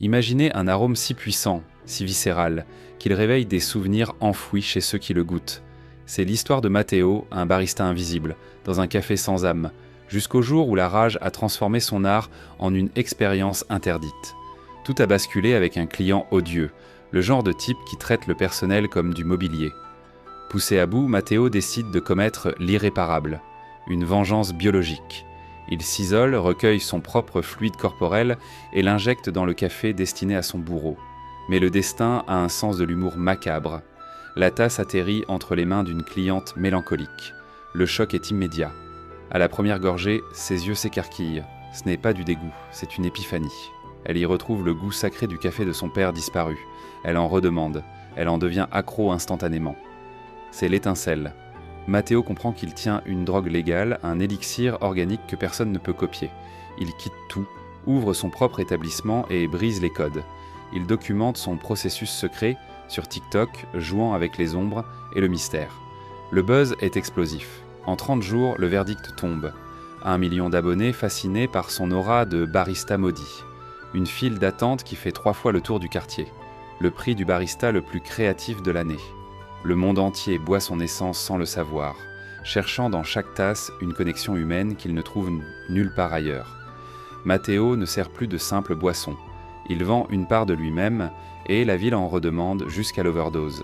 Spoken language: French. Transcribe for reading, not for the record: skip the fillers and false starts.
Imaginez un arôme si puissant, si viscéral, qu'il réveille des souvenirs enfouis chez ceux qui le goûtent. C'est l'histoire de Matteo, un barista invisible, dans un café sans âme, jusqu'au jour où la rage a transformé son art en une expérience interdite. Tout a basculé avec un client odieux, le genre de type qui traite le personnel comme du mobilier. Poussé à bout, Matteo décide de commettre l'irréparable, une vengeance biologique. Il s'isole, recueille son propre fluide corporel et l'injecte dans le café destiné à son bourreau. Mais le destin a un sens de l'humour macabre. La tasse atterrit entre les mains d'une cliente mélancolique. Le choc est immédiat. À la première gorgée, ses yeux s'écarquillent. Ce n'est pas du dégoût, c'est une épiphanie. Elle y retrouve le goût sacré du café de son père disparu. Elle en redemande. Elle en devient accro instantanément. C'est l'étincelle. Matteo comprend qu'il tient une drogue légale, un élixir organique que personne ne peut copier. Il quitte tout, ouvre son propre établissement et brise les codes. Il documente son processus secret sur TikTok, jouant avec les ombres et le mystère. Le buzz est explosif. En 30 jours, le verdict tombe. 1 million d'abonnés fascinés par son aura de barista maudit. Une file d'attente qui fait 3 fois le tour du quartier. Le prix du barista le plus créatif de l'année. Le monde entier boit son essence sans le savoir, cherchant dans chaque tasse une connexion humaine qu'il ne trouve nulle part ailleurs. Matteo ne sert plus de simple boisson. Il vend une part de lui-même et la ville en redemande jusqu'à l'overdose.